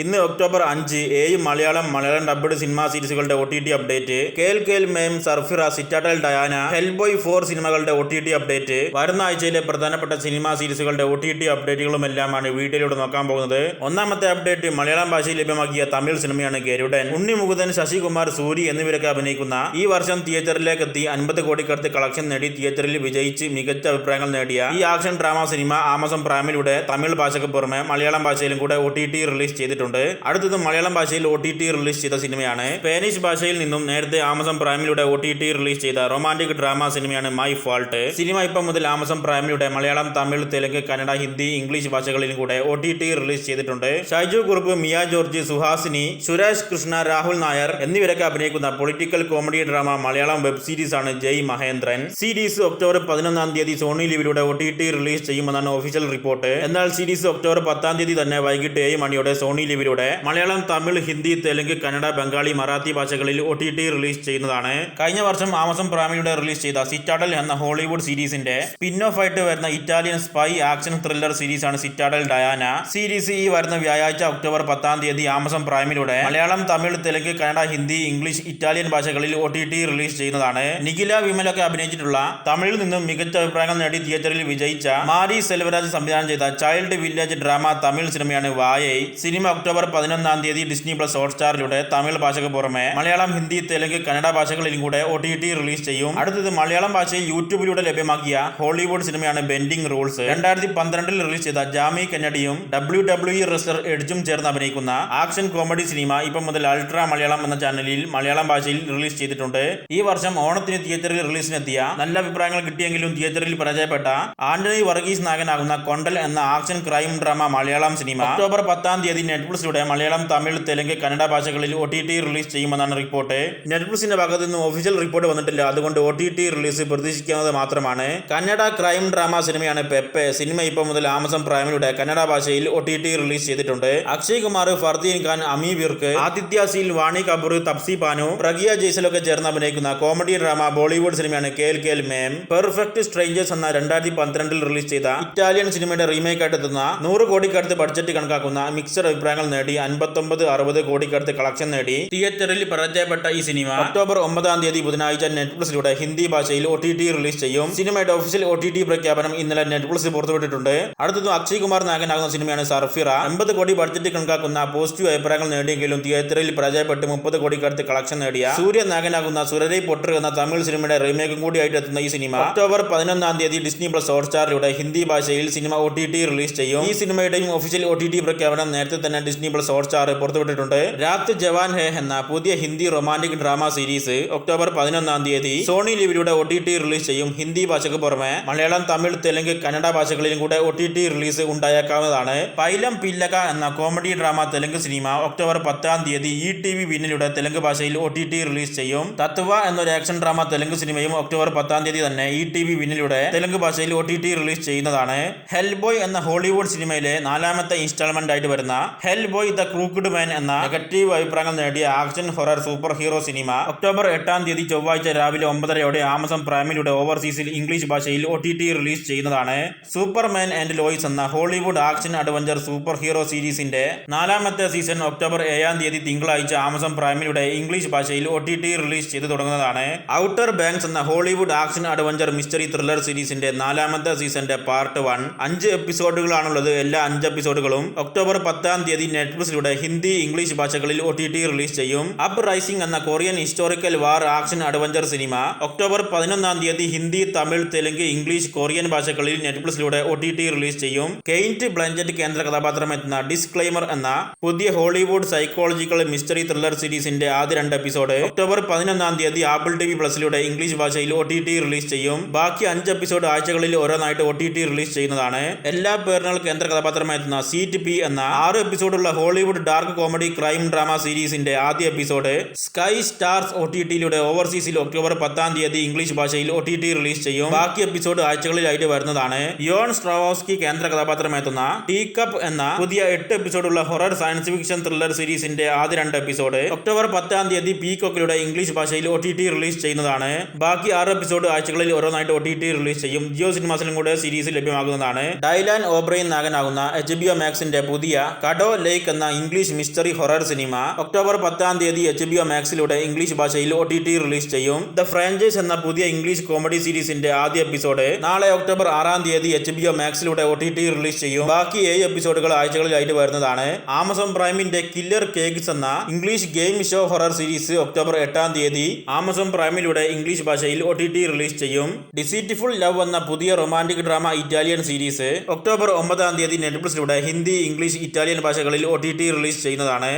ഇന്ന് October 5 Malayalam dubbed cinema സീരീസുകളുടെ OTT update, Khel Mein, Sarfira, Citadel Diana, Hellboy 4 സിനിമകളുടെ OTT അപ്ഡേറ്റ്, വരുന്ന ആഴ്ചയിലെ പ്രധാനപ്പെട്ട സിനിമാ സീരീസുകളുടെ OTT അപ്ഡേറ്റുകളുമെല്ലാമാണ് വീഡിയോയിലൂടെ നോക്കാൻ പോകുന്നത്. ഒന്നാമത്തെ അപ്ഡേറ്റ് മലയാളം ഭാഷയിൽ ലഭ്യമാക്കിയ തമിഴ് സിനിമയാണ് ഗരുഡൻ. ഉണ്ണി മുകുന്ദൻ, ശശികുമാർ, സൂരി എന്നിവരൊക്കെ അഭിനയിക്കുന്ന ഈ വർഷം തിയേറ്ററിലേക്ക് എത്തി 50 കോടിക്കടുത്ത് കളക്ഷൻ നേടി തിയേറ്ററിൽ വിജയിച്ച് മികച്ച അഭിപ്രായങ്ങൾ നേടിയ ഈ ആക്ഷൻ ഡ്രാമ സിനിമ ആമസോൺ പ്രൈമിലൂടെ തമിഴ് ഭാഷയ്ക്ക് പുറമെ മലയാളം ഭാഷയിലും കൂടെ OTT റിലീസ് ചെയ്തിട്ടുണ്ട്. അടുത്തത് മലയാളം ഭാഷയിൽ OTT റിലീസ് ചെയ്ത സിനിമയാണ്. സ്പാനിഷ് ഭാഷയിൽ നിന്നും നേരത്തെ ആമസോൺ പ്രൈമിലൂടെ OTT റിലീസ് ചെയ്ത റൊമാന്റിക് ഡ്രാമ സിനിമയാണ് മൈ ഫാൾട്ട്. സിനിമ ഇപ്പം മുതൽ ആമസോൺ പ്രൈമിലൂടെ മലയാളം, തമിഴ്, തെലുങ്ക്, കന്നഡ, ഹിന്ദി, ഇംഗ്ലീഷ് ഭാഷകളിലും കൂടെ OTT റിലീസ് ചെയ്തിട്ടുണ്ട്. ഷൈജു കുറുപ്പ്, മിയ ജോർജ്, സുഹാസിനി, സുരേഷ് കൃഷ്ണ, രാഹുൽ നായർ എന്നിവരൊക്കെ അഭിനയിക്കുന്ന political comedy drama Malayalam web series ആണ് Jai Mahendran. Series October 11 Sony ലിവിലൂടെ OTT റിലീസ് ചെയ്യുമെന്നാണ് ഒഫീഷ്യൽ റിപ്പോർട്ട്. എന്നാൽ സീരീസ് ഒക്ടോബർ 10 തന്നെ വൈകിട്ട് 7 മണിയോടെ സോണി ലിവിലൂടെ മലയാളം, തമിഴ്, ഹിന്ദി, തെലുങ്ക്, കന്നഡ, ബംഗാളി, മറാത്തി ഭാഷകളിൽ OTT റിലീസ് ചെയ്യുന്നതാണ്. കഴിഞ്ഞ വർഷം ആമസോൺ പ്രൈമിലൂടെ റിലീസ് ചെയ്ത സിറ്റാഡൽ എന്ന ഹോളിവുഡ് സീരീസിന്റെ സ്പിൻ ഓഫ് ആയിട്ട് വരുന്ന Italian spy action thriller series ആണ് സിറ്റാഡൽ ഡയാന. സീരീസ് ഈ വരുന്ന വ്യാഴാഴ്ച ഒക്ടോബർ 10 ആമസോൺ പ്രൈമിലൂടെ മലയാളം, തമിഴ്, തെലുങ്ക്, കന്നഡ, ഹിന്ദി, ഇംഗ്ലീഷ്, ഇറ്റാലിയൻ ഭാഷകളിൽ OTT റിലീസ് ചെയ്യുന്നതാണ്. നിഖില വിമലൊക്കെ അഭിനയിച്ചിട്ടുള്ള തമിഴിൽ നിന്നും മികച്ച അഭിപ്രായങ്ങൾ നേടി തിയേറ്ററിൽ വിജയിച്ച മാരി സെൽവരാജ് സംവിധാനം ചെയ്ത ചൈൽഡ് വില്ലേജ് ഡ്രാമ തമിഴ് സിനിമയാണ് Vaazhai. Cinema October 11 Disney plus ഹോട്ട്സ്റ്റാറിലൂടെ തമിഴ് ഭാഷയ്ക്ക് പുറമെ മലയാളം, ഹിന്ദി, തെലുങ്ക്, കന്നഡ ഭാഷകളിലും കൂടെ OTT റിലീസ് ചെയ്യും. അടുത്തത് മലയാളം ഭാഷയിൽ യൂട്യൂബിലൂടെ ലഭ്യമാക്കിയ ഹോളിവുഡ് സിനിമയാണ് ബെൻഡിങ് റൂൾസ്. 2012 റിലീസ് ചെയ്ത ജാമി കന്നഡിയും WWE റെസ്ലർ എഡ്ജും ചേർന്ന് അഭിനയിക്കുന്ന ആക്ഷൻ കോമഡി സിനിമ ഇപ്പം മുതൽ അൾട്രാ മലയാളം എന്ന ചാനലിൽ മലയാളം ഭാഷയിൽ റിലീസ് ചെയ്തിട്ടുണ്ട്. ഈ വർഷം ഓണത്തിന് തിയേറ്ററിൽ റിലീസിനെത്തിയ നല്ല അഭിപ്രായങ്ങൾ കിട്ടിയെങ്കിലും തിയേറ്ററിൽ പരാജയപ്പെട്ട ആന്റണി വർഗീസ് നായകനാകുന്ന കൊണ്ടൽ എന്ന action crime drama Malayalam cinema October 10 നെറ്റ്ഫ്ലിക്സിലൂടെ മലയാളം, തമിഴ്, തെലുങ്ക്, കന്നഡ ഭാഷകളിൽ OTT റിലീസ് ചെയ്യുമെന്നാണ് റിപ്പോർട്ട്. നെറ്റ്ഫ്ലിക്സിന്റെ ഭാഗത്തു നിന്ന് ഒഫീഷ്യൽ റിപ്പോർട്ട് വന്നിട്ടില്ല, അതുകൊണ്ട് OTT റിലീസ് പ്രതീക്ഷിക്കുന്നത് മാത്രമാണ്. കന്നഡ ക്രൈം ഡ്രാമ സിനിമയാണ് പെപ്പെ. സിനിമ ഇപ്പോൾ മുതൽ ആമസോൺ പ്രൈമിലൂടെ കന്നഡ ഭാഷയിൽ OTT റിലീസ് ചെയ്തിട്ടുണ്ട്. അക്ഷയ് കുമാർ, ഫർദീൻ ഖാൻ, അമി വിർക്ക്, ആദിത്യ സീൽ, വാണി കപൂർ, തപ്സി പാനു, പ്രഗ്യ ജയ്സലൊക്കെ ചേർന്ന് അഭിനയിക്കുന്ന കോമഡി ഡ്രാമ ബോളിവുഡ് സിനിമയാണ് കേൽ മേം. പെർഫെക്റ്റ് സ്ട്രേഞ്ചേഴ്സ് എന്ന 2012 റിലീസ് ചെയ്ത ഇറ്റാലിയൻ സിനിമയുടെ റീമേക്ക് ആയിട്ട് എത്തുന്ന 100 കോടിക്കടുത്ത് ബഡ്ജറ്റ് കണക്കാക്കുന്ന മിക്സഡ് അഭിപ്രായങ്ങൾ നേടി 59-60 കോടിക്കടുത്ത് കളക്ഷൻ നേടി തിയേറ്ററിൽ പരാജയപ്പെട്ട ഈ സിനിമ ഒക്ടോബർ 9 ബുധനാഴ്ച നെറ്റ്ഫ്ലിക്സിലൂടെ ഹിന്ദി ഭാഷയിൽ OTT റിലീസ് ചെയ്യും. സിനിമയുടെ ഒഫീഷ്യൽ OTT പ്രഖ്യാപനം ഇന്നലെ നെറ്റ്ഫ്ലിക്സ് പുറത്തുവിട്ടിട്ടുണ്ട്. അടുത്തത് അക്ഷയ് കുമാർ നായകനാകുന്ന സിനിമയാണ് സർഫിറ. 80 കോടി ബഡ്ജറ്റ് കണക്കാക്കുന്ന പോസിറ്റീവ് അഭിപ്രായങ്ങൾ നേടിയെങ്കിലും തിയേറ്ററിൽ പരാജയപ്പെട്ട് 30 കോടിക്കടുത്ത് കളക്ഷൻ നേടിയ സൂര്യ നായകനാകുന്ന സുരരൈ പൊട്ടർ എന്ന തമിഴ് സിനിമയുടെ റീമേക്കും കൂടിയായിട്ട് എത്തുന്ന ഈ സിനിമ ഒക്ടോബർ 11 ഡിസ്നി പ്ലസ് ഹോട്ട്സ്റ്റാറിലൂടെ ഹിന്ദി ഭാഷയിൽ സിനിമ OTT റിലീസ് ചെയ്യും. ഈ സിനിമയുടെയും ഒഫീഷ്യൽ OTT പ്രഖ്യാപനം നേരത്തെ തന്നെ ഡിസ്നി പ്ലസ് ഹോട്ട്സ്റ്റാർ പുറത്തുവിട്ടിട്ടുണ്ട്. രാത് ജവാൻ ഹേ എന്ന പുതിയ Hindi romantic drama series October 11 Sony ലിവിലൂടെ OTT റിലീസ് ചെയ്യും. ഹിന്ദി ഭാഷയ്ക്ക് പുറമെ മലയാളം, തമിഴ്, തെലുങ്ക്, കന്നഡ ഭാഷകളിലും കൂടെ OTT റിലീസ് ഉണ്ടായേക്കാവുന്നതാണ്. പൈലം പില്ലക എന്ന comedy drama Telugu cinema October 10 ETV വിന്നിലൂടെ തെലുങ്ക് ഭാഷയിൽ OTT റിലീസ് ചെയ്യും. തത്വ എന്നൊരു ആക്ഷൻ ഡ്രാമ തെലുങ്ക് സിനിമയും ഒക്ടോബർ 10 തന്നെ ETV വിന്നിലൂടെ തെലുങ്ക് ഭാഷയിൽ OTT റിലീസ് ചെയ്യുന്നതാണ്. ഹെൽബോയ് എന്ന ഹോളിവുഡ് സിനിമയിലെ 4ാമത്തെ ഇൻസ്റ്റാൾമെന്റ് ആയിട്ട് വരുന്ന ഹെൽബോയ് ദ ക്രൂക്ക്ഡ് മാൻ എന്ന നെഗറ്റീവ് അഭിപ്രായങ്ങൾ നേടിയ action horror super hero cinema October 8 ചൊവ്വാഴ്ച രാവിലെ 9:30 ആമസോൺ പ്രൈമിലൂടെ ഓവർസീസിൽ ഇംഗ്ലീഷ് ഭാഷയിൽ OTT റിലീസ് ചെയ്യുന്നതാണ്. സൂപ്പർമാൻ ആൻഡ് ലോയിസ് എന്ന Hollywood action adventure super hero സീരീസിന്റെ 4ാമത്തെ സീസൺ ഒക്ടോബർ 7 തിങ്കളാഴ്ച ആമസോൺ പ്രൈമിലൂടെ ഇംഗ്ലീഷ് ഭാഷയിൽ OTT റിലീസ് ചെയ്തു തുടങ്ങുന്നതാണ്. ഔട്ടർ ബാങ്ക്സ് എന്ന Hollywood action adventure mystery thriller സീരീസിന്റെ 4ാമത്തെ സീസന്റെ പാർട്ട് 1 5 എപ്പിസോഡുകളാണുള്ളത്. എല്ലാ 5 എപ്പിസോഡുകളും ഒക്ടോബർ 10 നെറ്റ്ഫ്ലിക്സിലൂടെ ഹിന്ദി, ഇംഗ്ലീഷ് ഭാഷകളിൽ OTT റിലീസ് ചെയ്യും. അപ്പ് റൈസിംഗ് എന്ന Korean historical war action adventure cinema October 11 Hindi, Tamil, Telugu, English, Korean ഭാഷകളിൽ നെറ്റ്ഫ്ലിക്സിലൂടെ OTT റിലീസ് ചെയ്യും. കെയ്റ്റ് ബ്ലഞ്ചറ്റ് കേന്ദ്ര കഥാപാത്രമെത്തുന്ന ഡിസ്ക്ലെയ്മർ എന്ന പുതിയ ഹോളിവുഡ് സൈക്കോളജിക്കൽ മിസ്റ്ററി ത്രില്ലർ സീരീസിന്റെ ആദ്യ 2 എപ്പിസോഡ് ഒക്ടോബർ 11 ആപ്പിൾ TV പ്ലസിലൂടെ ഇംഗ്ലീഷ് ഭാഷയിൽ OTT റിലീസ് ചെയ്യും. ബാക്കി 5 എപ്പിസോഡ് ആഴ്ചകളിൽ ഓരോന്നായിട്ട് OTT റിലീസ് ചെയ്യുന്നതാണ്. എല്ലാ പേരിനാൽ കേന്ദ്ര കഥാപാത്രമെത്തുന്ന സീറ്റ് പി എന്ന 6 എപ്പിസോഡുള്ള Hollywood dark comedy crime drama സീരീസിന്റെ ആദ്യ എപ്പിസോഡ് സ്കൈ സ്റ്റാർസ് OTTയിലൂടെ ഓവർസീസിൽ ഒക്ടോബർ 10 ഇംഗ്ലീഷ് ഭാഷയിൽ OTT റിലീസ് ചെയ്യും. ബാക്കി എപ്പിസോഡ് ആഴ്ചകളിലായിട്ട് വരുന്നതാണ്. യോൺ സ്ട്രാവോസ്കി കേന്ദ്ര കഥാപാത്രമെത്തുന്ന ടീ കപ്പ് എന്ന പുതിയ 8 എപ്പിസോഡുള്ള ഹൊറർ സയൻസ് ഫിക്ഷൻ ത്രില്ലർ സീരീസിന്റെ ആദ്യ 2 എപ്പിസോഡ് ഒക്ടോബർ 10 പീകോക്കിലൂടെ ഇംഗ്ലീഷ് ഭാഷയിൽ OTT റിലീസ് ചെയ്യുന്നതാണ്. ബാക്കി 6 എപ്പിസോഡ് ആഴ്ചകളിൽ ഓരോന്നായിട്ട് OTT റിലീസ് ചെയ്യും. ജിയോ സിനിമാസിലും കൂടെ സീരീസ് ലഭ്യമാകുന്നതാണ്. ഡൈലാൻ ഓബ്രെയിൻ നായകനാകുന്ന HBO മാക്സിന്റെ പുതിയ കഡോ ലേക്ക് എന്ന English mystery horror cinema October 10-ാം തീയതി HBO മാക്സിലൂടെ ഇംഗ്ലീഷ് ഭാഷയിൽ OTT റിലീസ് ചെയ്യും. ദ ഫ്രാഞ്ചൈസ് എന്ന പുതിയ ഇംഗ്ലീഷ് കോമഡി സീരീസിന്റെ ആദ്യ എപ്പിസോഡ് നാളെ ഒക്ടോബർ 6-ാം തീയതി HBO മാക്സിലൂടെ OTT റിലീസ് ചെയ്യും. ബാക്കി 7 എപ്പിസോഡുകൾ ആഴ്ചകളിലായിട്ട് വരുന്നതാണ്. ആമസോൺ പ്രൈമിന്റെ കില്ലർ കേക്ക്സ് എന്ന English game show horror series October 8-ാം തീയതി ആമസോൺ പ്രൈമിലൂടെ ഇംഗ്ലീഷ് ഭാഷയിൽ OTT റിലീസ് ചെയ്യും. ഡിസീറ്റ്ഫുൾ ലവ് എന്ന പുതിയ romantic drama Italian series October 9-ാം തീയതി നെറ്റ്ഫ്ലിക്സിലൂടെ ഹിന്ദി, ഇംഗ്ലീഷ്, ഇറ്റാലിയൻ ഭാഷകളിൽ OTT റിലീസ് ചെയ്യുന്നതാണ്.